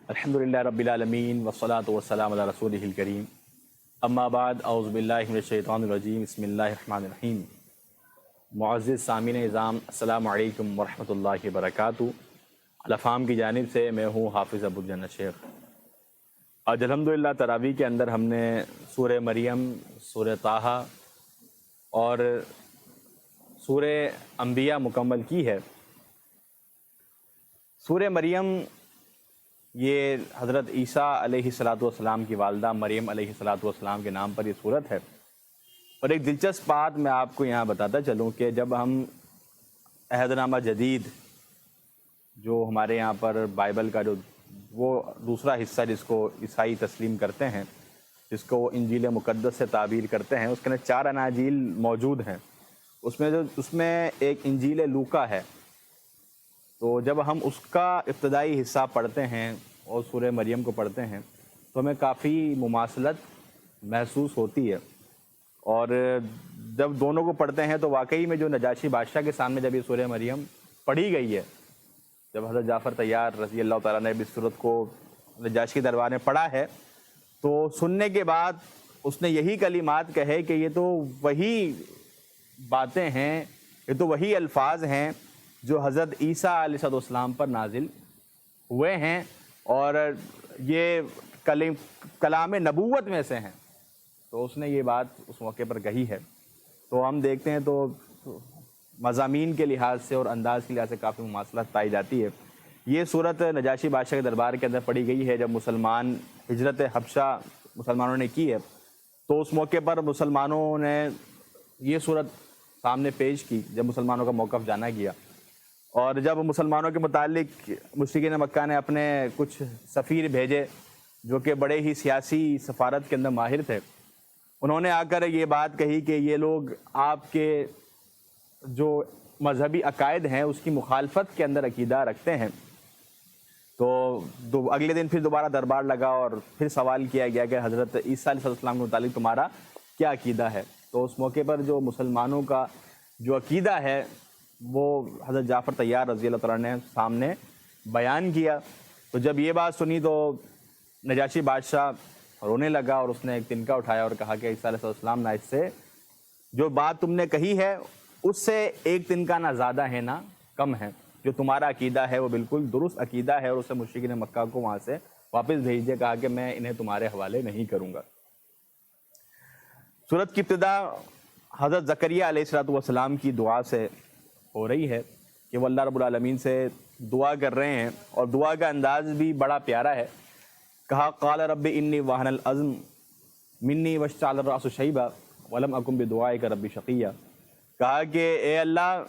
الحمدللہ رب العالمین والصلاة والسلام علی رسولہ الکریم، اما بعد، اعوذ باللہ من الشیطان الرجیم، بسم اللہ الرحمن الرحیم۔ معزز سامعین نظام، السلام علیکم ورحمۃ اللہ وبرکاتہ۔ الافہام کی جانب سے میں ہوں حافظ ابو الجنہ شیخ۔ آج الحمدللہ تراویح کے اندر ہم نے سورہ مریم، سورہ طٰہٰ اور سورہ انبیاء مکمل کی ہے۔ سورہ مریم یہ حضرت عیسیٰ علیہ السلام کی والدہ مریم علیہ السلام کے نام پر یہ سورت ہے۔ اور ایک دلچسپ بات میں آپ کو یہاں بتاتا چلوں کہ جب ہم عہد نامہ جدید جو ہمارے یہاں پر بائبل کا جو وہ دوسرا حصہ جس کو عیسائی تسلیم کرتے ہیں، جس کو وہ انجیل مقدس سے تعبیر کرتے ہیں، اس کے اندر 4 اناجیل موجود ہیں۔ اس میں ایک انجیل لوکا ہے۔ تو جب ہم اس کا ابتدائی حصہ پڑھتے ہیں اور سورہ مریم کو پڑھتے ہیں تو ہمیں کافی مماثلت محسوس ہوتی ہے، اور جب دونوں کو پڑھتے ہیں تو واقعی میں جو نجاشی بادشاہ کے سامنے جب یہ سورہ مریم پڑھی گئی ہے، جب حضرت جعفر طیار رضی اللہ تعالیٰ نے اس سورت کو نجاشی کے دربار میں پڑھا ہے تو سننے کے بعد اس نے یہی کلمات کہے کہ یہ تو وہی باتیں ہیں، یہ تو وہی الفاظ ہیں جو حضرت عیسیٰ علیہ السلام پر نازل ہوئے ہیں، اور یہ کلام نبوت میں سے ہیں۔ تو اس نے یہ بات اس موقع پر کہی ہے۔ تو ہم دیکھتے ہیں تو مضامین کے لحاظ سے اور انداز کے لحاظ سے کافی مماثلت پائی جاتی ہے۔ یہ صورت نجاشی بادشاہ کے دربار کے اندر پڑھی گئی ہے جب مسلمان ہجرت حبشہ مسلمانوں نے کی ہے، تو اس موقع پر مسلمانوں نے یہ صورت سامنے پیش کی جب مسلمانوں کا موقف جانا گیا، اور جب مسلمانوں کے متعلق مشرکین مکہ نے اپنے کچھ سفیر بھیجے جو کہ بڑے ہی سیاسی سفارت کے اندر ماہر تھے، انہوں نے آ کر یہ بات کہی کہ یہ لوگ آپ کے جو مذہبی عقائد ہیں اس کی مخالفت کے اندر عقیدہ رکھتے ہیں۔ تو اگلے دن پھر دوبارہ دربار لگا اور پھر سوال کیا گیا کہ حضرت عیسیٰ علیہ السلام کے متعلق تمہارا کیا عقیدہ ہے؟ تو اس موقع پر جو مسلمانوں کا جو عقیدہ ہے وہ حضرت جعفر طیار رضی اللہ تعالیٰ نے سامنے بیان کیا۔ تو جب یہ بات سنی تو نجاشی بادشاہ رونے لگا، اور اس نے ایک تنکا اٹھایا اور کہا کہ عیسیٰ علیہ السلام نہ اس سے جو بات تم نے کہی ہے اس سے ایک تنکا نہ زیادہ ہے نہ کم ہے، جو تمہارا عقیدہ ہے وہ بالکل درست عقیدہ ہے، اور اسے مشرکین مکہ کو وہاں سے واپس بھیجیے، کہا کہ میں انہیں تمہارے حوالے نہیں کروں گا۔ سورت کی ابتدا حضرت زکریا علیہ السلام کی دعا سے ہو رہی ہے کہ وہ اللہ رب العالمین سے دعا کر رہے ہیں، اور دعا کا انداز بھی بڑا پیارا ہے۔ کہا قال رب انی وہن العظم منی واشتعل الرأس شیبا ولم اکن بدعائک رب شقیا۔ کہا کہ اے اللہ،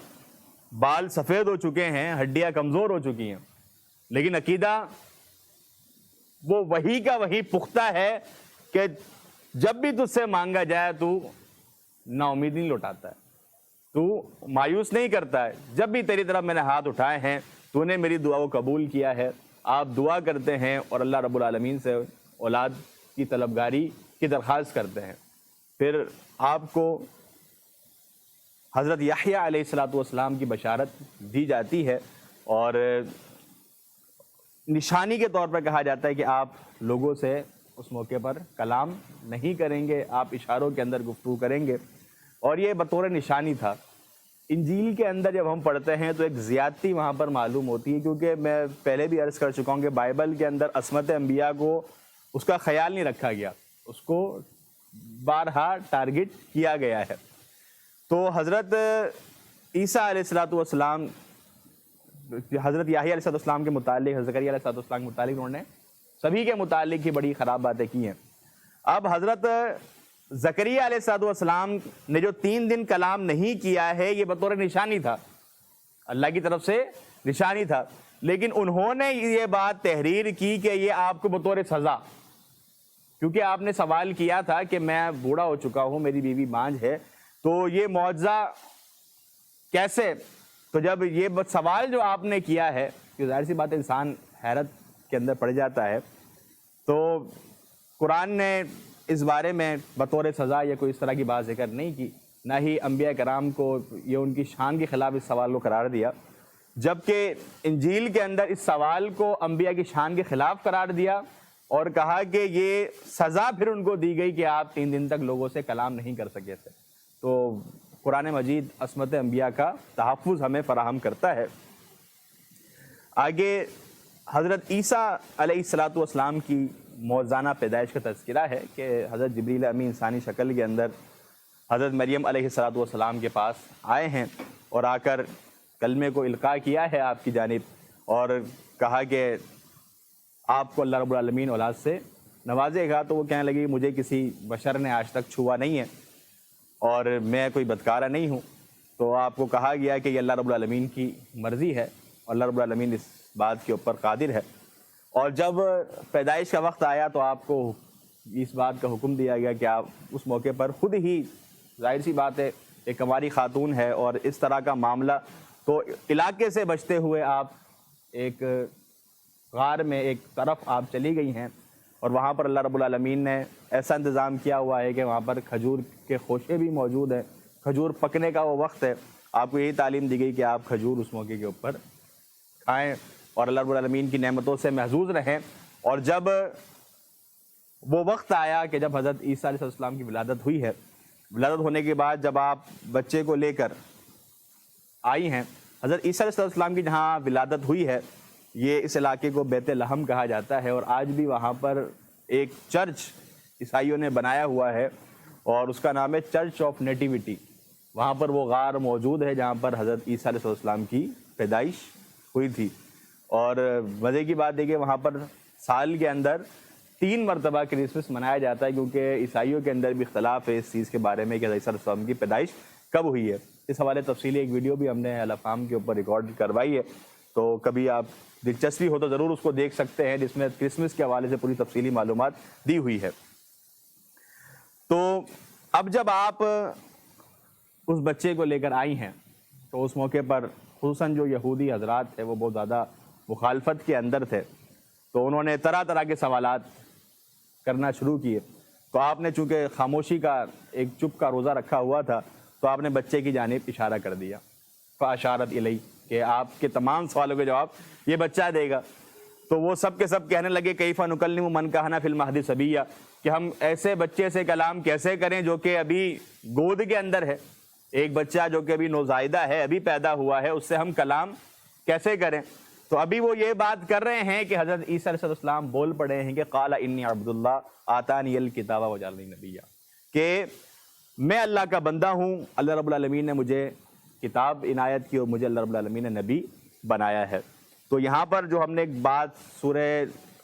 بال سفید ہو چکے ہیں، ہڈیاں کمزور ہو چکی ہیں، لیکن عقیدہ وہ وہی کا وہی پختہ ہے کہ جب بھی تجھ سے مانگا جائے تو نا امید نہیں لوٹاتا ہے، تو مایوس نہیں کرتا ہے۔ جب بھی تیری طرف میں نے ہاتھ اٹھائے ہیں تو نے میری دعا کو قبول کیا ہے۔ آپ دعا کرتے ہیں اور اللہ رب العالمین سے اولاد کی طلبگاری کی درخواست کرتے ہیں، پھر آپ کو حضرت یحییٰ علیہ السلام کی بشارت دی جاتی ہے، اور نشانی کے طور پر کہا جاتا ہے کہ آپ لوگوں سے اس موقع پر کلام نہیں کریں گے، آپ اشاروں کے اندر گفتگو کریں گے، اور یہ بطور نشانی تھا۔ انجیل کے اندر جب ہم پڑھتے ہیں تو ایک زیادتی وہاں پر معلوم ہوتی ہے، کیونکہ میں پہلے بھی عرض کر چکا ہوں کہ بائبل کے اندر عصمت انبیاء کو اس کا خیال نہیں رکھا گیا، اس کو بارہا ٹارگٹ کیا گیا ہے۔ تو حضرت عیسیٰ علیہ السلام حضرت یحییٰ علیہ السلام کے متعلق، حضرت زکریا علیہ السلام کے متعلق انہوں نے سبھی کے متعلق ہی بڑی خراب باتیں کی ہیں۔ اب حضرت زکریا علیہ السلام نے جو 3 دن کلام نہیں کیا ہے، یہ بطور نشانی تھا، اللہ کی طرف سے نشانی تھا، لیکن انہوں نے یہ بات تحریر کی کہ یہ آپ کو بطور سزا، کیونکہ آپ نے سوال کیا تھا کہ میں بوڑھا ہو چکا ہوں، میری بیوی بانجھ ہے، تو یہ معجزہ کیسے؟ تو جب یہ سوال جو آپ نے کیا ہے، کہ ظاہر سی بات انسان حیرت کے اندر پڑ جاتا ہے، تو قرآن نے اس بارے میں بطور سزا یا کوئی اس طرح کی بات ذکر نہیں کی، نہ ہی انبیاء کرام کو یہ ان کی شان کے خلاف اس سوال کو قرار دیا۔ جبکہ انجیل کے اندر اس سوال کو انبیاء کی شان کے خلاف قرار دیا اور کہا کہ یہ سزا پھر ان کو دی گئی کہ آپ 3 دن تک لوگوں سے کلام نہیں کر سکے تھے۔ تو قرآن مجید عصمت انبیاء کا تحفظ ہمیں فراہم کرتا ہے۔ آگے حضرت عیسیٰ علیہ السلام کی موزانہ پیدائش کا تذکرہ ہے کہ حضرت جبریل امین انسانی شکل کے اندر حضرت مریم علیہ السلام کے پاس آئے ہیں اور آ کر کلمے کو القاء کیا ہے آپ کی جانب اور کہا کہ آپ کو اللہ رب العالمین اولاد سے نوازے گا۔ تو وہ کہنے لگی مجھے کسی بشر نے آج تک چھوا نہیں ہے اور میں کوئی بدکارہ نہیں ہوں۔ تو آپ کو کہا گیا کہ یہ اللہ رب العالمین کی مرضی ہے اور اللہ رب العالمین اس بات کے اوپر قادر ہے۔ اور جب پیدائش کا وقت آیا تو آپ کو اس بات کا حکم دیا گیا کہ آپ اس موقع پر خود ہی، ظاہر سی بات ہے ایک کنواری خاتون ہے اور اس طرح کا معاملہ، تو علاقے سے بچتے ہوئے آپ ایک غار میں ایک طرف آپ چلی گئی ہیں اور وہاں پر اللہ رب العالمین نے ایسا انتظام کیا ہوا ہے کہ وہاں پر کھجور کے خوشے بھی موجود ہیں، کھجور پکنے کا وہ وقت ہے۔ آپ کو یہی تعلیم دی گئی کہ آپ کھجور اس موقع کے اوپر کھائیں اور اللہ رب العالمین کی نعمتوں سے محظوظ رہیں۔ اور جب وہ وقت آیا کہ جب حضرت عیسیٰ علیہ السلام کی ولادت ہوئی ہے، ولادت ہونے کے بعد جب آپ بچے کو لے کر آئی ہیں، حضرت عیسیٰ علیہ السلام کی جہاں ولادت ہوئی ہے یہ اس علاقے کو بیت لحم کہا جاتا ہے اور آج بھی وہاں پر ایک چرچ عیسائیوں نے بنایا ہوا ہے اور اس کا نام ہے چرچ آف نیٹیوٹی۔ وہاں پر وہ غار موجود ہے جہاں پر حضرت عیسیٰ علیہ السلام کی پیدائش ہوئی تھی۔ اور مزے کی بات ہے کہ وہاں پر سال کے اندر 3 مرتبہ کرسمس منایا جاتا ہے، کیونکہ عیسائیوں کے اندر بھی اختلاف ہے اس چیز کے بارے میں کہ حضرت عیسیٰ علیہ السلام کی پیدائش کب ہوئی ہے۔ اس حوالے تفصیلی ایک ویڈیو بھی ہم نے الافہام کے اوپر ریکارڈ کروائی ہے، تو کبھی آپ دلچسپی ہو تو ضرور اس کو دیکھ سکتے ہیں، جس میں کرسمس کے حوالے سے پوری تفصیلی معلومات دی ہوئی ہے۔ تو اب جب آپ اس بچے کو لے کر آئی ہیں تو اس موقع پر خصوصاً جو یہودی حضرات تھے وہ بہت زیادہ مخالفت کے اندر تھے، تو انہوں نے طرح طرح کے سوالات کرنا شروع کیے۔ تو آپ نے چونکہ خاموشی کا ایک چپ کا روزہ رکھا ہوا تھا تو آپ نے بچے کی جانب اشارہ کر دیا، فاشارت الی، کہ آپ کے تمام سوالوں کے جواب یہ بچہ دے گا۔ تو وہ سب کے سب کہنے لگے کیف نکلم من کان فی المہد صبیا، کہ ہم ایسے بچے سے کلام کیسے کریں جو کہ ابھی گود کے اندر ہے، ایک بچہ جو کہ ابھی نوزائیدہ ہے، ابھی پیدا ہوا ہے، اس سے ہم کلام کیسے کریں؟ تو ابھی وہ یہ بات کر رہے ہیں کہ حضرت عیسیٰ علیہ السلام بول پڑے ہیں کہ قال انی عبد اللہ آتانی الکتاب وجعلنی نبیا، کہ میں اللہ کا بندہ ہوں، اللہ رب العالمین نے مجھے کتاب عنایت کی اور مجھے اللہ رب العالمین نے نبی بنایا ہے۔ تو یہاں پر جو ہم نے ایک بات سورہ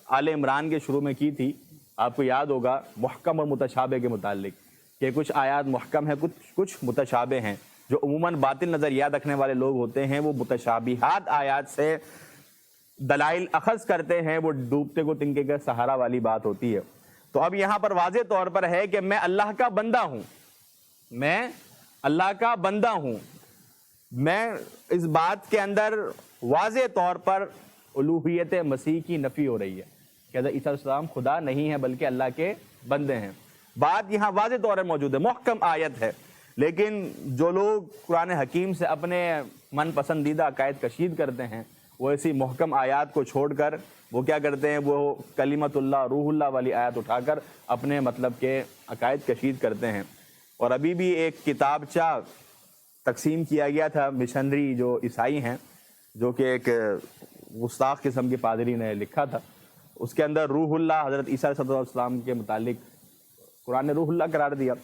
آل عمران کے شروع میں کی تھی، آپ کو یاد ہوگا، محکم اور متشابہ کے متعلق، کہ کچھ آیات محکم ہیں، کچھ متشابہ ہیں۔ جو عموماً باطل نظریات رکھنے والے لوگ ہوتے ہیں وہ متشابہات آیات سے دلائل اخذ کرتے ہیں، وہ ڈوبتے کو تنکے کا سہارا والی بات ہوتی ہے۔ تو اب یہاں پر واضح طور پر ہے کہ میں اللہ کا بندہ ہوں، میں اللہ کا بندہ ہوں۔ میں اس بات کے اندر واضح طور پر الوہیت مسیح کی نفی ہو رہی ہے کہ حضرت عیسیٰ علیہ السلام خدا نہیں ہے بلکہ اللہ کے بندے ہیں۔ بات یہاں واضح طور پر موجود ہے، محکم آیت ہے، لیکن جو لوگ قرآن حکیم سے اپنے من پسندیدہ عقائد کشید کرتے ہیں وہ ایسی محکم آیات کو چھوڑ کر وہ کیا کرتے ہیں، وہ کلمت اللہ روح اللہ والی آیات اٹھا کر اپنے مطلب کے عقائد کشید کرتے ہیں۔ اور ابھی بھی ایک کتابچہ تقسیم کیا گیا تھا مشنری جو عیسائی ہیں، جو کہ ایک گستاخ قسم کے پادری نے لکھا تھا، اس کے اندر روح اللہ حضرت عیسیٰ علیہ السلام کے متعلق قرآن نے روح اللہ قرار دیا،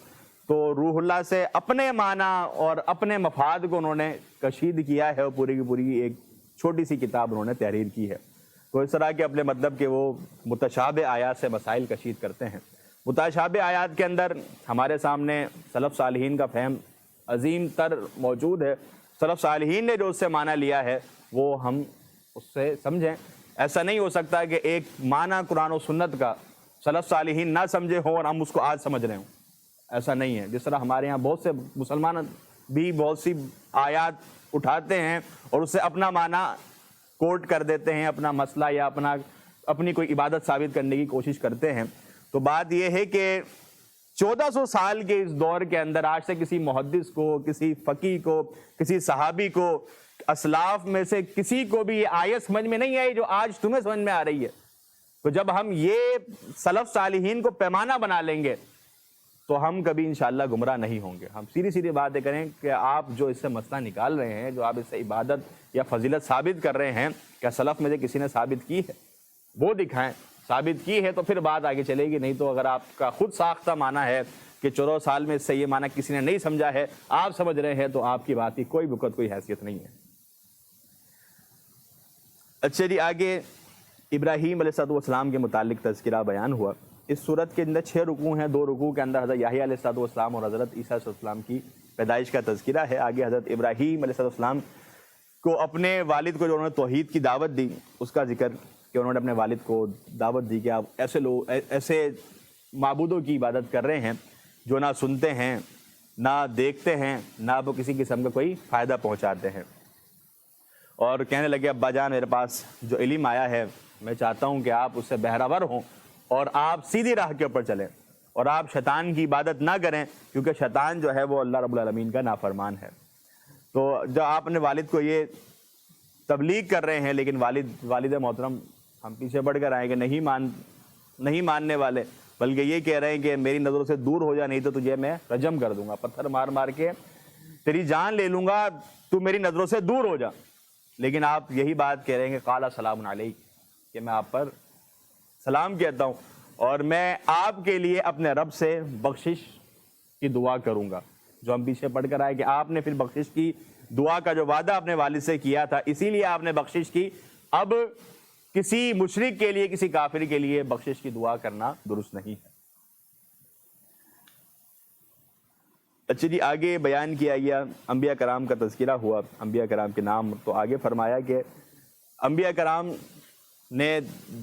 تو روح اللہ سے اپنے معنی اور اپنے مفاد کو انہوں نے کشید کیا ہے اور پوری کی پوری ایک چھوٹی سی کتاب انہوں نے تحریر کی ہے۔ تو اس طرح کے اپنے مطلب کہ وہ متشابہ آیات سے مسائل کشید کرتے ہیں۔ متشابہ آیات کے اندر ہمارے سامنے سلف صالحین کا فہم عظیم تر موجود ہے، سلف صالحین نے جو اس سے معنی لیا ہے وہ ہم اس سے سمجھیں۔ ایسا نہیں ہو سکتا کہ ایک معنی قرآن و سنت کا سلف صالحین نہ سمجھے ہوں اور ہم اس کو آج سمجھ رہے ہوں، ایسا نہیں ہے۔ جس طرح ہمارے ہاں بہت سے مسلمان بھی بہت سی آیات اٹھاتے ہیں اور اس سے اپنا معنی کوٹ کر دیتے ہیں، اپنا مسئلہ یا اپنی کوئی عبادت ثابت کرنے کی کوشش کرتے ہیں۔ تو بات یہ ہے کہ 1400 سال کے اس دور کے اندر آج سے کسی محدث کو، کسی فقیہ کو، کسی صحابی کو اسلاف میں سے کسی کو بھی یہ آیت سمجھ میں نہیں آئی جو آج تمہیں سمجھ میں آ رہی ہے. تو جب ہم یہ سلف صالحین کو پیمانہ بنا لیں گے تو ہم کبھی انشاءاللہ گمراہ نہیں ہوں گے. ہم سیدھی باتیں کریں کہ آپ جو اس سے مسئلہ نکال رہے ہیں, جو آپ اس سے عبادت یا فضیلت ثابت کر رہے ہیں, کیا سلف میں سے کسی نے ثابت کی ہے؟ وہ دکھائیں. ثابت کی ہے تو پھر بات آگے چلے گی, نہیں تو اگر آپ کا خود ساختہ معنی ہے کہ 14 سال میں اس سے یہ معنی کسی نے نہیں سمجھا ہے, آپ سمجھ رہے ہیں, تو آپ کی بات کی کوئی بکت, کوئی حیثیت نہیں ہے. اچھا جی, آگے ابراہیم علیہ السلام کے متعلق تذکرہ بیان ہوا. اس صورت کے اندر 6 رکوع ہیں. 2 رکوع کے اندر حضرت یحییٰ علیہ السلام اور حضرت عیسیٰ علیہ السلام کی پیدائش کا تذکرہ ہے. آگے حضرت ابراہیم علیہ السلام کو اپنے والد کو جو انہوں نے توحید کی دعوت دی, اس کا ذکر کہ انہوں نے اپنے والد کو دعوت دی کہ آپ ایسے لوگ, ایسے معبودوں کی عبادت کر رہے ہیں جو نہ سنتے ہیں, نہ دیکھتے ہیں, نہ وہ کسی قسم کا کوئی فائدہ پہنچاتے ہیں. اور کہنے لگے, ابا جان میرے پاس جو علم آیا ہے میں چاہتا ہوں کہ آپ اس سے بہرہ ور ہوں اور آپ سیدھی راہ کے اوپر چلیں اور آپ شیطان کی عبادت نہ کریں, کیونکہ شیطان جو ہے وہ اللہ رب العالمین کا نافرمان ہے. تو جب آپ اپنے والد کو یہ تبلیغ کر رہے ہیں, لیکن والد محترم ہم پیچھے بڑھ کر آئیں کہ نہیں ماننے والے, بلکہ یہ کہہ رہے ہیں کہ میری نظروں سے دور ہو جا, نہیں تو تجھے میں رجم کر دوں گا, پتھر مار مار کے تیری جان لے لوں گا, تو میری نظروں سے دور ہو جا. لیکن آپ یہی بات کہہ رہے ہیں کہ قال سلام علیک, کہ میں آپ پر سلام کہتا ہوں اور میں آپ کے لیے اپنے رب سے بخشش کی دعا کروں گا. جو ہم پیچھے پڑھ کر آئے کہ آپ نے پھر بخشش کی دعا کا جو وعدہ اپنے والد سے کیا تھا, اسی لیے آپ نے بخشش کی. اب کسی مشرک کے لیے, کسی کافر کے لیے بخشش کی دعا کرنا درست نہیں ہے. اچھا جی, آگے بیان کیا گیا انبیاء کرام کا تذکرہ ہوا, انبیاء کرام کے نام. تو آگے فرمایا کہ انبیاء کرام نے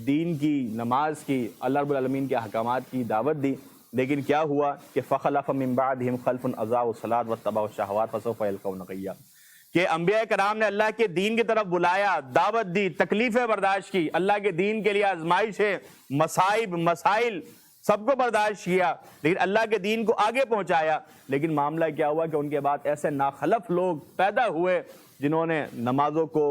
دین کی, نماز کی, اللہ رب العالمین کے احکامات کی دعوت دی, لیکن کیا ہوا کہ فخلف من بعدہم خلف اضاعوا الصلاۃ واتبعوا الشہوات فسوف یلقون غیا, کہ انبیاء کرام نے اللہ کے دین کی طرف بلایا, دعوت دی, تکلیفیں برداشت کی, اللہ کے دین کے لیے آزمائشیں, مصائب, مسائل سب کو برداشت کیا, لیکن اللہ کے دین کو آگے پہنچایا. لیکن معاملہ کیا ہوا کہ ان کے بعد ایسے ناخلف لوگ پیدا ہوئے جنہوں نے نمازوں کو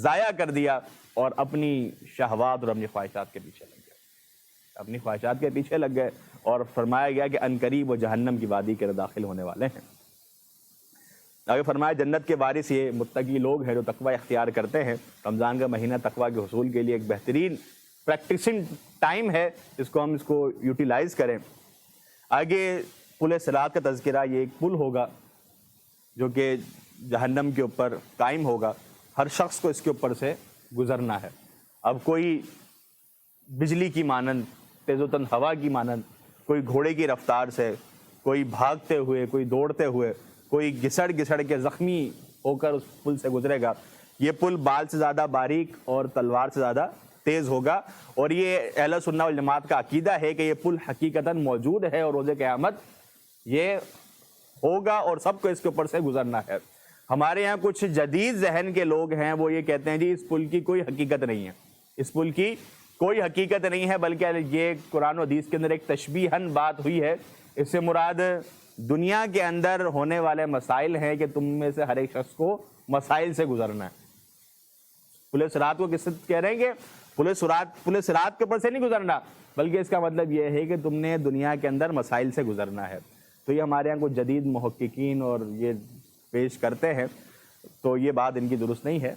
ضائع کر دیا اور اپنی شہوات اور اپنی خواہشات کے پیچھے لگ گئے, اور فرمایا گیا کہ عنقریب وہ جہنم کی وادی کے داخل ہونے والے ہیں. آگے فرمایا جنت کے وارث یہ متقی لوگ ہیں جو تقوی اختیار کرتے ہیں. رمضان کا مہینہ تقوی کے حصول کے لیے ایک بہترین پریکٹسنگ ٹائم ہے, اس کو یوٹیلائز کریں. آگے پل صراط کا تذکرہ, یہ ایک پل ہوگا جو کہ جہنم کے اوپر قائم ہوگا, ہر شخص کو اس کے اوپر سے گزرنا ہے. اب کوئی بجلی کی مانند, تیز و تند ہوا کی مانند, کوئی گھوڑے کی رفتار سے, کوئی بھاگتے ہوئے, کوئی دوڑتے ہوئے, کوئی گھسڑ کے زخمی ہو کر اس پل سے گزرے گا. یہ پل بال سے زیادہ باریک اور تلوار سے زیادہ تیز ہوگا, اور یہ اہل سنہ والجماعت کا عقیدہ ہے کہ یہ پل حقیقتاً موجود ہے اور روز قیامت یہ ہوگا اور سب کو اس کے اوپر سے گزرنا ہے. ہمارے یہاں کچھ جدید ذہن کے لوگ ہیں, وہ یہ کہتے ہیں جی اس پل کی کوئی حقیقت نہیں ہے, اس پل کی کوئی حقیقت نہیں ہے, بلکہ یہ قرآن و حدیث کے اندر ایک تشبیہاً بات ہوئی ہے. اس سے مراد دنیا کے اندر ہونے والے مسائل ہیں کہ تم میں سے ہر ایک شخص کو مسائل سے گزرنا ہے. پل صراط کو کس سے کہہ رہے ہیں کہ پل صراط کے اوپر سے نہیں گزرنا, بلکہ اس کا مطلب یہ ہے کہ تم نے دنیا کے اندر مسائل سے گزرنا ہے. تو یہ ہمارے یہاں کچھ جدید محققین اور یہ پیش کرتے ہیں, تو یہ بات ان کی درست نہیں ہے.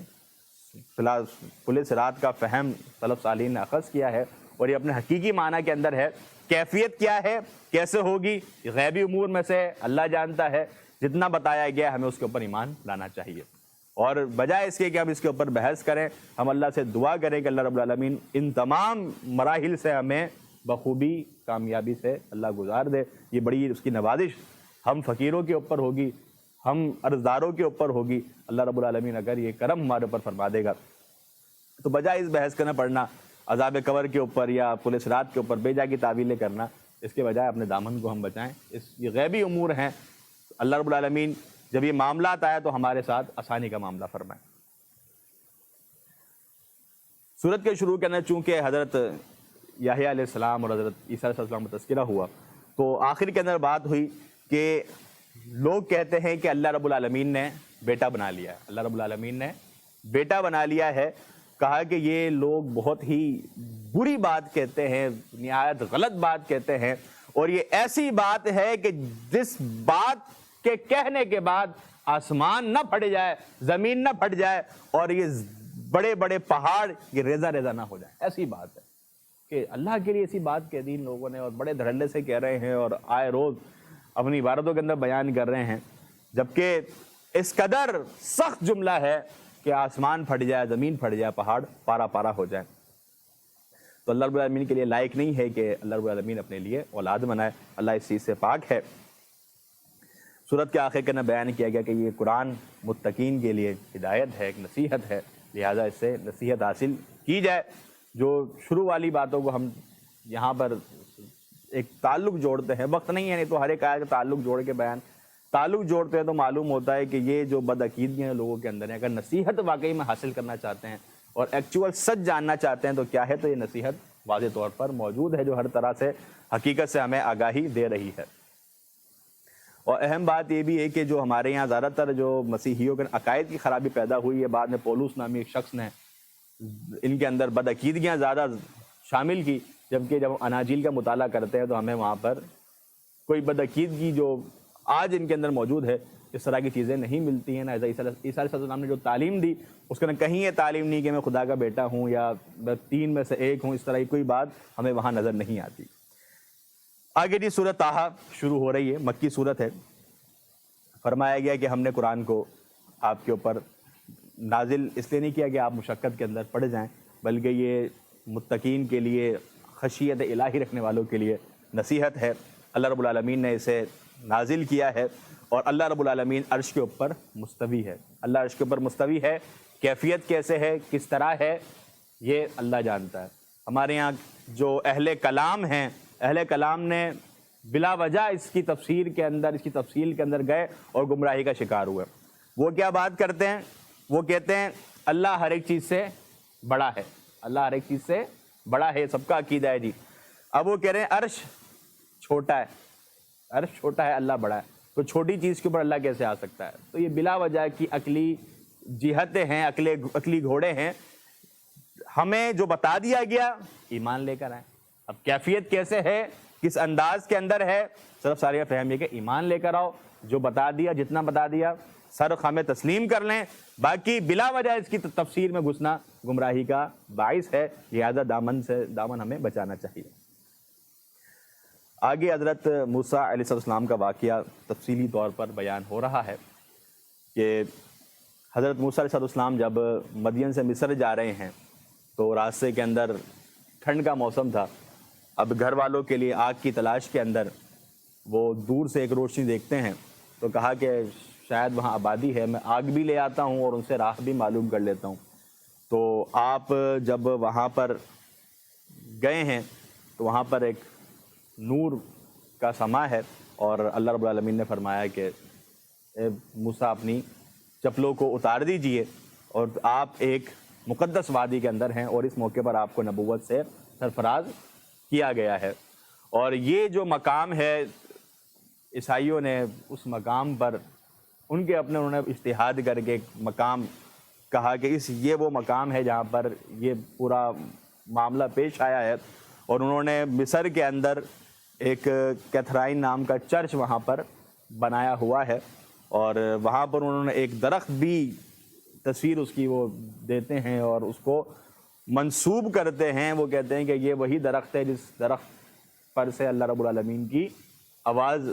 پل صراط کا فہم سلف صالحین نے اخذ کیا ہے, اور یہ اپنے حقیقی معنی کے اندر ہے. کیفیت کیا ہے, کیسے ہوگی, غیبی امور میں سے اللہ جانتا ہے. جتنا بتایا گیا ہمیں اس کے اوپر ایمان لانا چاہیے, اور بجائے اس کے کہ ہم اس کے اوپر بحث کریں, ہم اللہ سے دعا کریں کہ اللہ رب العالمین ان تمام مراحل سے ہمیں بخوبی کامیابی سے اللہ گزار دے. یہ بڑی اس کی نوازش ہم فقیروں کے اوپر ہوگی, ہم عرضداروں کے اوپر ہوگی. اللہ رب العالمین اگر یہ کرم ہمارے اوپر فرما دے گا تو بجائے اس بحث کرنا پڑنا عذاب قبر کے اوپر یا پل صراط کے اوپر بے جا کی تعویلیں کرنا, اس کے بجائے اپنے دامن کو ہم بچائیں. یہ غیبی امور ہیں, اللہ رب العالمین جب یہ معاملات آیا تو ہمارے ساتھ آسانی کا معاملہ فرمائے. سورت کے شروع کرنے چونکہ حضرت یحییٰ علیہ السلام اور حضرت عیسیٰ علیہ السلام کا تذکرہ ہوا, تو آخر کے اندر بات ہوئی کہ لوگ کہتے ہیں کہ اللہ رب العالمین نے بیٹا بنا لیا ہے، اللہ رب العالمین نے بیٹا بنا لیا ہے۔ کہا کہ یہ لوگ بہت ہی بری بات کہتے ہیں، نہایت غلط بات کہتے ہیں، اور یہ ایسی بات ہے کہ جس بات کے کہنے کے بعد آسمان نہ پھٹ جائے، زمین نہ پھٹ جائے، اور یہ بڑے بڑے پہاڑ یہ ریزہ ریزہ نہ ہو جائیں، ایسی بات ہے کہ اللہ کے لیے ایسی بات کہہ دی ان لوگوں نے، اور بڑے دھڑلے سے کہہ رہے ہیں اور آئے روز اپنی عبارتوں کے اندر بیان کر رہے ہیں، جبکہ اس قدر سخت جملہ ہے کہ آسمان پھٹ جائے، زمین پھٹ جائے، پہاڑ پارا پارا ہو جائے۔ تو اللہ رب العالمین کے لیے لائق نہیں ہے کہ اللہ رب العالمین اپنے لیے اولاد بنائے، اللہ اس چیز سے پاک ہے۔ سورت کے آخر کے اندر بیان کیا گیا کہ یہ قرآن متقین کے لیے ہدایت ہے، ایک نصیحت ہے، لہٰذا اس سے نصیحت حاصل کی جائے۔ جو شروع والی باتوں کو ہم یہاں پر ایک تعلق جوڑتے ہیں، وقت نہیں ہے، نہیں تو ہر ایک آیت کا تعلق جوڑ کے تعلق جوڑتے ہیں تو معلوم ہوتا ہے کہ یہ جو بدعقیدگیاں لوگوں کے اندر ہیں، اگر نصیحت واقعی میں حاصل کرنا چاہتے ہیں اور ایکچوئل سچ جاننا چاہتے ہیں تو کیا ہے، تو یہ نصیحت واضح طور پر موجود ہے جو ہر طرح سے حقیقت سے ہمیں آگاہی دے رہی ہے۔ اور اہم بات یہ بھی ہے کہ جو ہمارے یہاں زیادہ تر جو مسیحیوں کے عقائد کی خرابی پیدا ہوئی ہے، بعد میں پولس نامی ایک شخص نے ان کے اندر بدعقیدگیاں زیادہ شامل کی، جبکہ جب ہم اناجیل کا مطالعہ کرتے ہیں تو ہمیں وہاں پر کوئی بدعقیدگی جو آج ان کے اندر موجود ہے اس طرح کی چیزیں نہیں ملتی ہیں۔ نہ عیسیٰ علیہ السلام نے جو تعلیم دی اس کے اندر کہیں یہ تعلیم نہیں کہ میں خدا کا بیٹا ہوں یا میں 3 میں سے 1 ہوں، اس طرح کی کوئی بات ہمیں وہاں نظر نہیں آتی۔ آگے جی سورۃ طٰہٰ شروع ہو رہی ہے، مکی سورت ہے۔ فرمایا گیا کہ ہم نے قرآن کو آپ کے اوپر نازل اس لیے نہیں کیا کہ آپ مشقت کے اندر پڑ جائیں، بلکہ یہ متقین کے لیے، خشیت الہی رکھنے والوں کے لیے نصیحت ہے۔ اللہ رب العالمین نے اسے نازل کیا ہے، اور اللہ رب العالمین عرش کے اوپر مستوی ہے۔ اللہ عرش کے اوپر مستوی ہے، کیفیت کیسے ہے، کس طرح ہے، یہ اللہ جانتا ہے۔ ہمارے یہاں جو اہل کلام ہیں، اہل کلام نے بلا وجہ اس کی تفسیر کے اندر گئے اور گمراہی کا شکار ہوئے۔ وہ کیا بات کرتے ہیں؟ وہ کہتے ہیں اللہ ہر ایک چیز سے بڑا ہے، اللہ ہر ایک چیز سے بڑا ہے، سب کا عقیدہ ہے جی۔ اب وہ کہہ رہے ہیں عرش چھوٹا ہے، عرش چھوٹا ہے، اللہ بڑا ہے، تو چھوٹی چیز کے اوپر اللہ کیسے آ سکتا ہے؟ تو یہ بلا وجہ کی عقلی جہتیں ہیں، عقلی گھوڑے ہیں۔ ہمیں جو بتا دیا گیا ایمان لے کر آئیں۔ اب کیفیت کیسے ہے، کس انداز کے اندر ہے، صرف ساری فہم یہ کہ ایمان لے کر آؤ، جو بتا دیا، جتنا بتا دیا سر خامے تسلیم کر لیں، باقی بلا وجہ اس کی تفسیر میں گھسنا گمراہی کا باعث ہے، لہذا دامن ہمیں بچانا چاہیے۔ آگے حضرت موسیٰ علیہ السلام کا واقعہ تفصیلی طور پر بیان ہو رہا ہے کہ حضرت موسیٰ علیہ السلام جب مدین سے مصر جا رہے ہیں تو راستے کے اندر ٹھنڈ کا موسم تھا۔ اب گھر والوں کے لیے آگ کی تلاش کے اندر وہ دور سے ایک روشنی دیکھتے ہیں، تو کہا کہ شاید وہاں آبادی ہے، میں آگ بھی لے آتا ہوں اور ان سے راہ بھی معلوم کر لیتا ہوں۔ تو آپ جب وہاں پر گئے ہیں تو وہاں پر ایک نور کا سما ہے، اور اللہ رب العالمین نے فرمایا کہ اے موسیٰ اپنی چپلوں کو اتار دیجئے، اور آپ ایک مقدس وادی کے اندر ہیں، اور اس موقع پر آپ کو نبوت سے سرفراز کیا گیا ہے۔ اور یہ جو مقام ہے، عیسائیوں نے اس مقام پر انہوں نے اجتہاد کر کے ایک مقام کہا کہ یہ وہ مقام ہے جہاں پر یہ پورا معاملہ پیش آیا ہے، اور انہوں نے مصر کے اندر ایک کیتھرائن نام کا چرچ وہاں پر بنایا ہوا ہے، اور وہاں پر انہوں نے ایک درخت بھی تصویر اس کی وہ دیتے ہیں اور اس کو منسوب کرتے ہیں۔ وہ کہتے ہیں کہ یہ وہی درخت ہے جس درخت پر سے اللہ رب العالمین کی آواز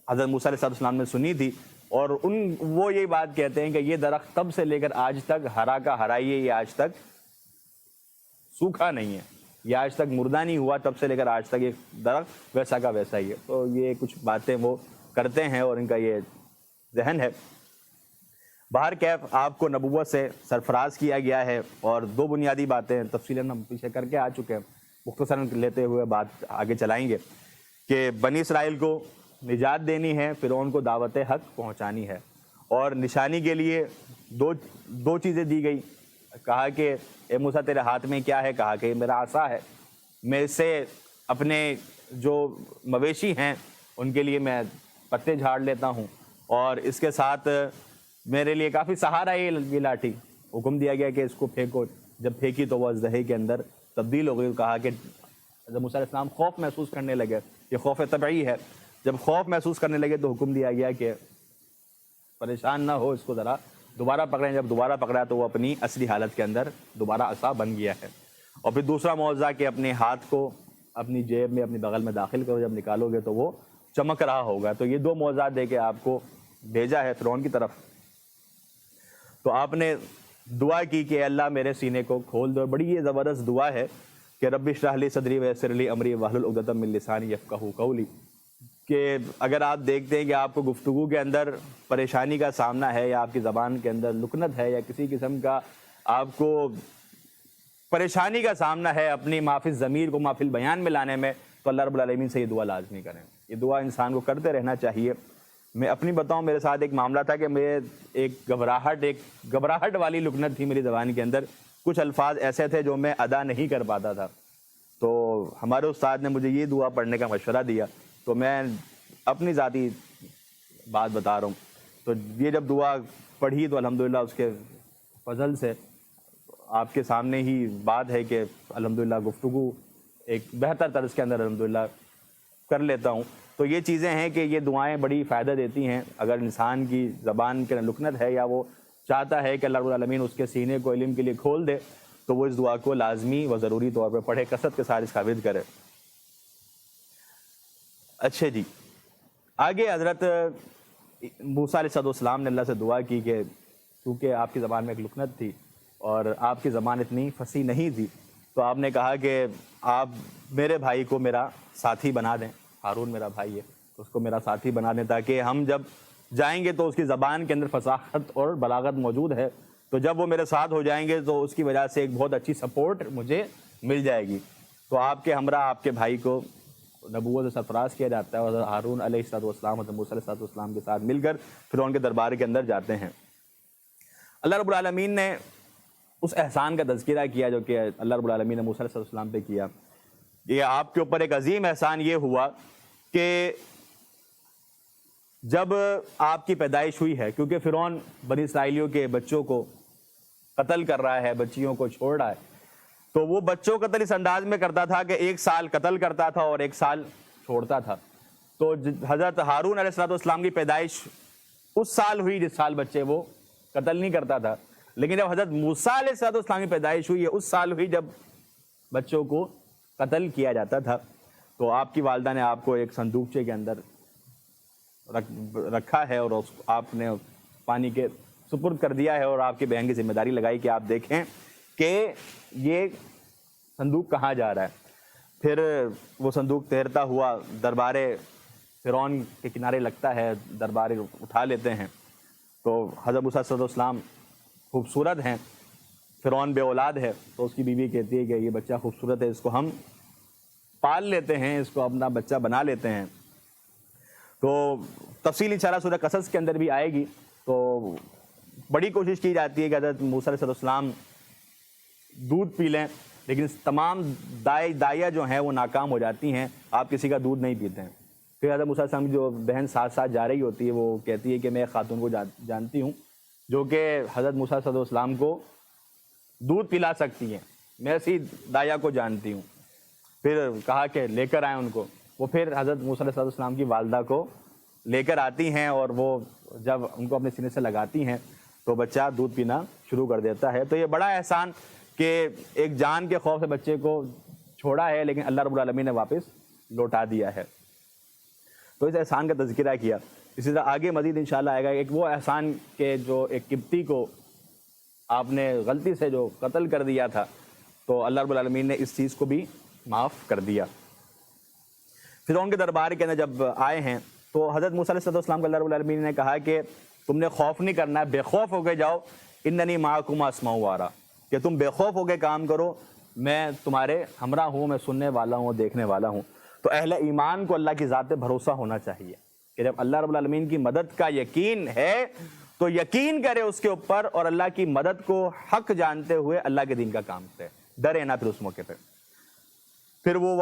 حضرت موسیٰ علیہ السلام نے سنی تھی، اور وہ یہی بات کہتے ہیں کہ یہ درخت تب سے لے کر آج تک ہرا کا ہرا ہی ہے، یہ آج تک سوکھا نہیں ہے، یہ آج تک مردہ نہیں ہوا، تب سے لے کر آج تک یہ درخت ویسا کا ویسا ہی ہے۔ تو یہ کچھ باتیں وہ کرتے ہیں اور ان کا یہ ذہن ہے۔ باہر کیف آپ کو نبوت سے سرفراز کیا گیا ہے، اور 2 بنیادی باتیں تفصیلاً ہم پیچھے کر کے آ چکے ہیں، مختصراً لیتے ہوئے بات آگے چلائیں گے کہ بنی اسرائیل کو نجات دینی ہے، فرعون کو دعوت حق پہنچانی ہے، اور نشانی کے لیے دو چیزیں دی گئی۔ کہا کہ اے موسیٰ تیرے ہاتھ میں کیا ہے؟ کہا کہ میرا عصا ہے، میں اس سے اپنے جو مویشی ہیں ان کے لیے میں پتے جھاڑ لیتا ہوں، اور اس کے ساتھ میرے لیے کافی سہارا ہے یہ لاٹھی. حکم دیا گیا کہ اس کو پھینکو. جب پھینکی تو وہ اژدہے کے اندر تبدیل ہو گئی. کہا کہ جب موسیٰ علیہ السلام خوف محسوس کرنے لگے, یہ خوف طبعی ہے, جب خوف محسوس کرنے لگے تو حکم دیا گیا کہ پریشان نہ ہو, اس کو ذرا دوبارہ پکڑیں. جب دوبارہ پکڑا تو وہ اپنی اصلی حالت کے اندر دوبارہ عصا بن گیا ہے. اور پھر دوسرا معجزہ کہ اپنے ہاتھ کو اپنی جیب میں اپنی بغل میں داخل کرو, جب نکالو گے تو وہ چمک رہا ہوگا. تو یہ 2 معجزات دے کے آپ کو بھیجا ہے فرعون کی طرف. تو آپ نے دعا کی کہ اللہ میرے سینے کو کھول دو. بڑی یہ زبردست دعا ہے کہ رب اشرح لی صدری ویسر لی امری واحلل عقدۃ من لسانی یفقہوا قولی. کہ اگر آپ دیکھتے ہیں کہ آپ کو گفتگو کے اندر پریشانی کا سامنا ہے, یا آپ کی زبان کے اندر لکنت ہے, یا کسی قسم کا آپ کو پریشانی کا سامنا ہے اپنی معافی ضمیر کو معافی بیان میں لانے میں, تو اللہ رب العالمین سے یہ دعا لازمی کریں. یہ دعا انسان کو کرتے رہنا چاہیے. میں اپنی بتاؤں, میرے ساتھ ایک معاملہ تھا کہ میں ایک گھبراہٹ والی لکنت تھی میری زبان کے اندر. کچھ الفاظ ایسے تھے جو میں ادا نہیں کر پاتا تھا. تو ہمارے استاد نے مجھے یہ دعا پڑھنے کا مشورہ دیا, تو میں اپنی ذاتی بات بتا رہا ہوں. تو یہ جب دعا پڑھی تو الحمدللہ اس کے فضل سے آپ کے سامنے ہی بات ہے کہ الحمدللہ گفتگو ایک بہتر طرز کے اندر الحمدللہ کر لیتا ہوں. تو یہ چیزیں ہیں کہ یہ دعائیں بڑی فائدہ دیتی ہیں. اگر انسان کی زبان کے لکنت ہے, یا وہ چاہتا ہے کہ اللہ رب العالمین اس کے سینے کو علم کے لیے کھول دے, تو وہ اس دعا کو لازمی و ضروری طور پر پڑھے, کثرت کے ساتھ اس کا ورد کرے. اچھا جی, آگے حضرت موسیٰ علیہ السلام نے اللہ سے دعا کی کہ کیونکہ آپ کی زبان میں ایک لکنت تھی اور آپ کی زبان اتنی فصیح نہیں تھی, تو آپ نے کہا کہ آپ میرے بھائی کو میرا ساتھی بنا دیں. ہارون میرا بھائی ہے, تو اس کو میرا ساتھی بنا دیں, تاکہ ہم جب جائیں گے تو اس کی زبان کے اندر فصاحت اور بلاغت موجود ہے. تو جب وہ میرے ساتھ ہو جائیں گے تو اس کی وجہ سے ایک بہت اچھی سپورٹ مجھے مل جائے گی. تو آپ کے ہمراہ آپ کے بھائی کو نبوت سے سرفراز کیا جاتا ہے, اور ہارون علیہ السلام حضرت موسیٰ علیہ السلام کے ساتھ مل کر فرعون کے دربار کے اندر جاتے ہیں. اللہ رب العالمین نے اس احسان کا تذکرہ کیا جو کہ اللہ رب العالمین نے موسیٰ علیہ السلام پہ کیا. یہ آپ کے اوپر ایک عظیم احسان یہ ہوا کہ جب آپ کی پیدائش ہوئی ہے, کیونکہ فرعون بنی اسرائیلیوں کے بچوں کو قتل کر رہا ہے, بچیوں کو چھوڑ رہا ہے, تو وہ بچوں قتل اس انداز میں کرتا تھا کہ 1 سال قتل کرتا تھا اور 1 سال چھوڑتا تھا. تو حضرت ہارون علیہ السلام کی پیدائش اس سال ہوئی جس سال بچے وہ قتل نہیں کرتا تھا. لیکن جب حضرت موسیٰ علیہ السلام کی پیدائش ہوئی ہے اس سال ہوئی جب بچوں کو قتل کیا جاتا تھا. تو آپ کی والدہ نے آپ کو ایک صندوقچے کے اندر رکھا ہے اور آپ نے پانی کے سپرد کر دیا ہے, اور آپ کی بہن کی ذمہ داری لگائی کہ آپ دیکھیں کہ یہ صندوق کہاں جا رہا ہے. پھر وہ صندوق تیرتا ہوا دربار فرعون کے کنارے لگتا ہے, دربار اٹھا لیتے ہیں. تو حضرت موسیٰ علیہ السلام خوبصورت ہیں, فرعون بے اولاد ہے, تو اس کی بیوی کہتی ہے کہ یہ بچہ خوبصورت ہے, اس کو ہم پال لیتے ہیں, اس کو اپنا بچہ بنا لیتے ہیں. تو تفصیل انشاءاللہ سورہ قصص کے اندر بھی آئے گی. تو بڑی کوشش کی جاتی ہے کہ حضرت موسیٰ علیہ السلام دودھ پی لیں, لیکن تمام دائیاں جو ہیں وہ ناکام ہو جاتی ہیں, آپ کسی کا دودھ نہیں پیتے ہیں. پھر حضرت موسیٰ علیہ السلام کی جو بہن ساتھ ساتھ جا رہی ہوتی ہے وہ کہتی ہے کہ میں ایک خاتون کو جانتی ہوں جو کہ حضرت موسیٰ علیہ السلام کو دودھ پلا سکتی ہیں, میں ایسی دائیا کو جانتی ہوں. پھر کہا کہ لے کر آئیں ان کو. وہ پھر حضرت موسیٰ علیہ السلام کی والدہ کو لے کر آتی ہیں, اور وہ جب ان کو اپنے سینے سے لگاتی ہیں تو بچہ دودھ پینا شروع کر دیتا ہے. تو یہ بڑا احسان کہ ایک جان کے خوف سے بچے کو چھوڑا ہے, لیکن اللہ رب العالمین نے واپس لوٹا دیا ہے. تو اس احسان کا تذکرہ کیا. اسی طرح آگے مزید انشاءاللہ آئے گا. ایک وہ احسان کہ جو ایک قبطی کو آپ نے غلطی سے جو قتل کر دیا تھا, تو اللہ رب العالمین نے اس چیز کو بھی معاف کر دیا. فرعون کے دربار کے اندر جب آئے ہیں تو حضرت موسیٰ علیہ السلام کو اللہ رب العالمین نے کہا کہ تم نے خوف نہیں کرنا ہے, بے خوف ہو کے جاؤ. اننی معکم اسمع و ارا, کہ تم بے خوف ہو کے کام کرو, میں تمہارے ہمراہ ہوں, میں سننے والا ہوں, دیکھنے والا ہوں. تو اہل ایمان کو اللہ کی ذات پہ بھروسہ ہونا چاہیے کہ جب اللہ رب العالمین کی مدد کا یقین ہے تو یقین کرے اس کے اوپر, اور اللہ کی مدد کو حق جانتے ہوئے اللہ کے دین کا کام کرے, ڈرے نہ پھر اس موقع پہ. پھر وہ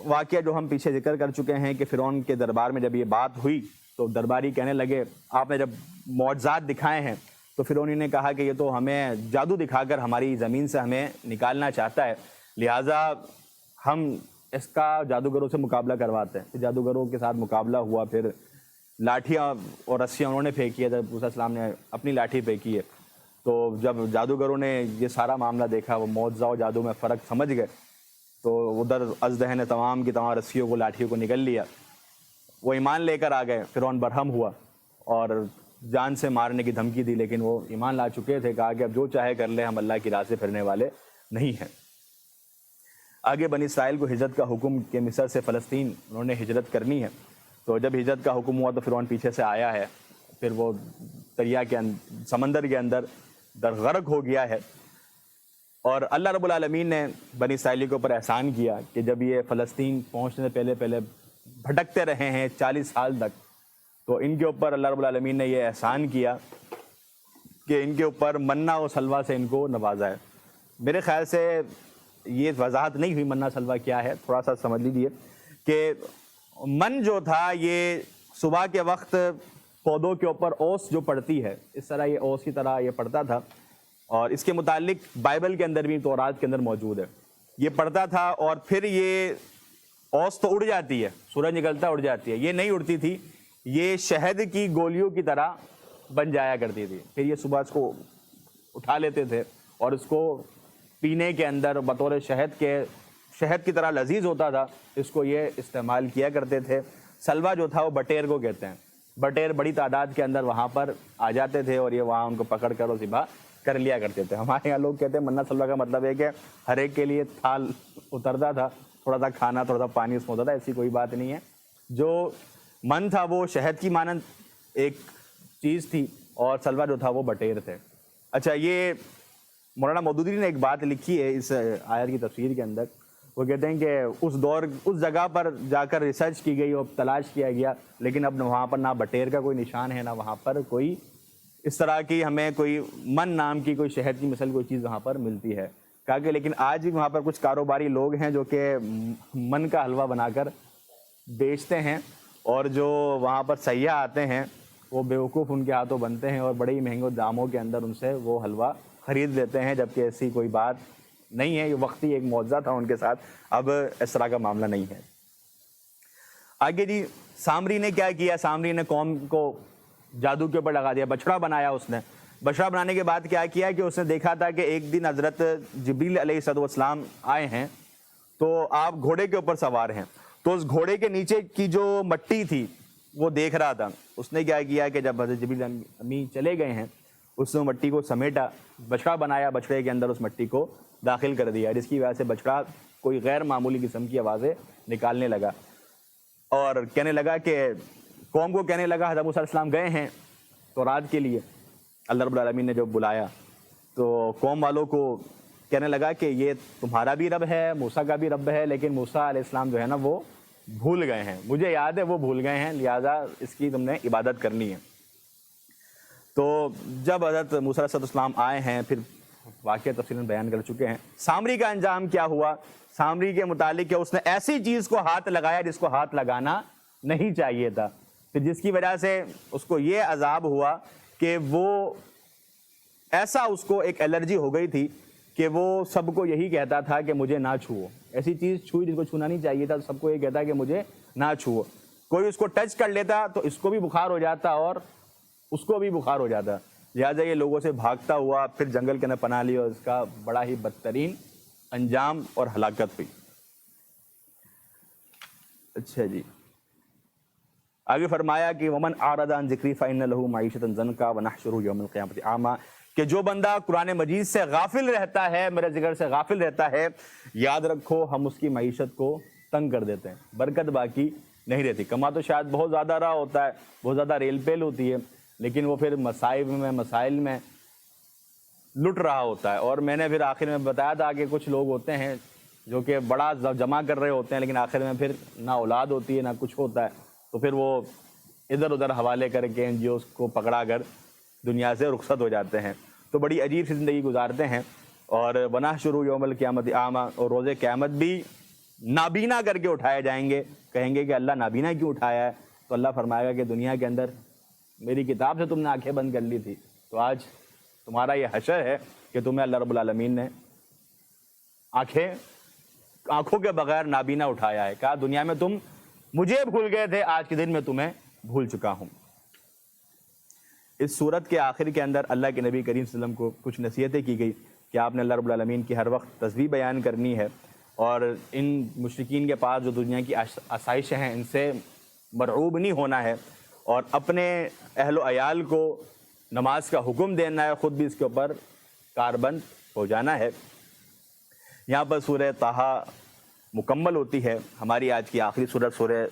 واقعہ جو ہم پیچھے ذکر کر چکے ہیں کہ فرعون کے دربار میں جب یہ بات ہوئی تو درباری کہنے لگے آپ نے جب معجزات دکھائے ہیں تو فرعون نے کہا کہ یہ تو ہمیں جادو دکھا کر ہماری زمین سے ہمیں نکالنا چاہتا ہے، لہٰذا ہم اس کا جادوگروں سے مقابلہ کرواتے ہیں۔ جادوگروں کے ساتھ مقابلہ ہوا، پھر لاٹھیاں اور رسیاں انہوں نے پھینکی ہے، جب موسیٰ السلام نے اپنی لاٹھی پھینکی ہے، تو جب جادوگروں نے یہ سارا معاملہ دیکھا، وہ معجزہ و جادو میں فرق سمجھ گئے، تو ادھر اژدہے نے تمام کی تمام رسیوں کو لاٹھیوں کو نگل لیا، وہ ایمان لے کر آ گئے۔ فرعون برہم ہوا اور جان سے مارنے کی دھمکی دی، لیکن وہ ایمان لا چکے تھے، کہا کہ اب جو چاہے کر لے، ہم اللہ کی راہ سے پھرنے والے نہیں ہیں۔ آگے بنی اسرائیل کو ہجرت کا حکم کہ مصر سے فلسطین انہوں نے ہجرت کرنی ہے، تو جب ہجرت کا حکم ہوا تو فرعون پیچھے سے آیا ہے، پھر وہ دریا کے سمندر کے اندر غرق ہو گیا ہے، اور اللہ رب العالمین نے بنی اسرائیل کے اوپر احسان کیا کہ جب یہ فلسطین پہنچنے سے پہلے بھٹکتے رہے ہیں 40 سال تک، تو ان کے اوپر اللہ رب العالمین نے یہ احسان کیا کہ ان کے اوپر منہ و سلویٰ سے ان کو نوازا ہے۔ میرے خیال سے یہ وضاحت نہیں ہوئی منہ سلویٰ کیا ہے، تھوڑا سا سمجھ لیجیے کہ من جو تھا یہ صبح کے وقت پودوں کے اوپر اوس جو پڑتی ہے، اس طرح یہ اوس کی طرح یہ پڑتا تھا، اور اس کے متعلق بائبل کے اندر بھی، تورات کے اندر موجود ہے، یہ پڑتا تھا اور پھر یہ اوس تو اڑ جاتی ہے، سورج نکلتا اڑ جاتی ہے، یہ نہیں اڑتی تھی، یہ شہد کی گولیوں کی طرح بن جایا کرتی تھی، پھر یہ صبح اس کو اٹھا لیتے تھے اور اس کو پینے کے اندر بطور شہد کی طرح لذیذ ہوتا تھا، اس کو یہ استعمال کیا کرتے تھے۔ سلویٰ جو تھا وہ بٹیر کو کہتے ہیں، بٹیر بڑی تعداد کے اندر وہاں پر آ جاتے تھے اور یہ وہاں ان کو پکڑ کر اور ذبح کر لیا کرتے تھے۔ ہمارے یہاں لوگ کہتے ہیں منہ سلویٰ کا مطلب ہے کہ ہر ایک کے لیے تھال اترتا تھا، تھوڑا سا کھانا تھوڑا سا پانی اس میں ہوتا تھا، ایسی کوئی بات نہیں ہے۔ جو من تھا وہ شہد کی مانند ایک چیز تھی اور سلویٰ جو تھا وہ بٹیر تھے۔ اچھا، یہ مولانا مودودی نے ایک بات لکھی ہے اس آیت کی تفسیر کے اندر، وہ کہتے ہیں کہ اس جگہ پر جا کر ریسرچ کی گئی اور تلاش کیا گیا، لیکن اب وہاں پر نہ بٹیر کا کوئی نشان ہے، نہ وہاں پر کوئی اس طرح کی ہمیں کوئی من نام کی کوئی شہد کی مثل کوئی چیز وہاں پر ملتی ہے۔ کہا کہ لیکن آج بھی وہاں پر کچھ کاروباری لوگ ہیں جو کہ من کا حلوہ بنا کر بیچتے ہیں، اور جو وہاں پر سیاح آتے ہیں وہ بیوقوف ان کے ہاتھوں بنتے ہیں اور بڑے ہی مہنگے داموں کے اندر ان سے وہ حلوہ خرید لیتے ہیں، جبکہ ایسی کوئی بات نہیں ہے، یہ وقتی ایک معجزہ تھا ان کے ساتھ، اب اس طرح کا معاملہ نہیں ہے۔ آگے جی، سامری نے کیا کیا؟ سامری نے قوم کو جادو کے اوپر لگا دیا، بچڑا بنایا اس نے۔ بچڑا بنانے کے بعد کیا کیا کہ اس نے دیکھا تھا کہ ایک دن حضرت جبریل علیہ السلام آئے ہیں، تو آپ گھوڑے کے اوپر سوار ہیں، تو اس گھوڑے کے نیچے کی جو مٹی تھی وہ دیکھ رہا تھا۔ اس نے کیا کیا کہ جب حضرت جبریل امی چلے گئے ہیں، اس نے مٹی کو سمیٹا، بچڑا بنایا، بچڑے کے اندر اس مٹی کو داخل کر دیا، جس کی وجہ سے بچڑا کوئی غیر معمولی قسم کی آوازیں نکالنے لگا اور کہنے لگا کہ قوم کو کہنے لگا حضرت موسیٰ علیہ السلام گئے ہیں تورات کے لیے، اللہ رب العالمین نے جب بلایا تو قوم والوں کو کہنے لگا کہ یہ تمہارا بھی رب ہے، موسیٰ کا بھی رب ہے، لیکن موسیٰ علیہ السلام جو ہے نا وہ بھول گئے ہیں، مجھے یاد ہے وہ بھول گئے ہیں، لہٰذا اس کی تم نے عبادت کرنی ہے۔ تو جب حضرت موسیٰ علیہ السلام آئے ہیں، پھر واقعہ تفصیلاً بیان کر چکے ہیں، سامری کا انجام کیا ہوا؟ سامری کے متعلق کہ اس نے ایسی چیز کو ہاتھ لگایا جس کو ہاتھ لگانا نہیں چاہیے تھا، پھر جس کی وجہ سے اس کو یہ عذاب ہوا کہ وہ ایسا اس کو ایک الرجی ہو گئی تھی کہ وہ سب کو یہی کہتا تھا کہ مجھے نہ چھوؤ، ایسی چیز چھوئی جس کو چھونا نہیں چاہیے تھا، سب کو یہ کہتا کہ مجھے نہ چھوؤ، کوئی اس کو ٹچ کر لیتا تو اس کو بھی بخار ہو جاتا اور اس کو بھی بخار ہو جاتا، لہٰذا یہ لوگوں سے بھاگتا ہوا پھر جنگل کے اندر پناہ لی اور اس کا بڑا ہی بدترین انجام اور ہلاکت ہوئی۔ اچھا جی، آگے فرمایا کہ ومن اعرض عن ذکری فإن له معیشۃ ضنکا ونحشرہ یوم القیامۃ اعمی، کہ جو بندہ قرآن مجید سے غافل رہتا ہے، میرے ذکر سے غافل رہتا ہے، یاد رکھو ہم اس کی معیشت کو تنگ کر دیتے ہیں، برکت باقی نہیں رہتی۔ کما تو شاید بہت زیادہ رہا ہوتا ہے، بہت زیادہ ریل پیل ہوتی ہے، لیکن وہ پھر مسائل میں لٹ رہا ہوتا ہے۔ اور میں نے پھر آخر میں بتایا تھا کہ کچھ لوگ ہوتے ہیں جو کہ بڑا جمع کر رہے ہوتے ہیں، لیکن آخر میں پھر نہ اولاد ہوتی ہے نہ کچھ ہوتا ہے، تو پھر وہ ادھر ادھر حوالے کر کے NGOs کو پکڑا کر دنیا سے رخصت ہو جاتے ہیں، تو بڑی عجیب سی زندگی گزارتے ہیں۔ اور ونحشرہ یوم القیامۃ اعمی، اور روز قیامت بھی نابینا کر کے اٹھائے جائیں گے. کہیں گے کہ اللہ نابینا کیوں اٹھایا ہے؟ تو اللہ فرمائے گا کہ دنیا کے اندر میری کتاب سے تم نے آنکھیں بند کر لی تھی، تو آج تمہارا یہ حشر ہے کہ تمہیں اللہ رب العالمین نے آنکھوں کے بغیر نابینا اٹھایا ہے. کہا دنیا میں تم مجھے بھول گئے تھے، آج کے دن میں تمہیں بھول چکا ہوں. اس صورت کے آخر کے اندر اللہ کے نبی کریم صلی اللہ علیہ وسلم کو کچھ نصیحتیں کی گئی کہ آپ نے اللہ رب العالمین کی ہر وقت تسبیح بیان کرنی ہے، اور ان مشرکین کے پاس جو دنیا کی آسائشیں ہیں ان سے مرعوب نہیں ہونا ہے، اور اپنے اہل و عیال کو نماز کا حکم دینا ہے، خود بھی اس کے اوپر کاربند ہو جانا ہے. یہاں پر سورہ طٰہٰ مکمل ہوتی ہے. ہماری آج کی آخری سورت سورہ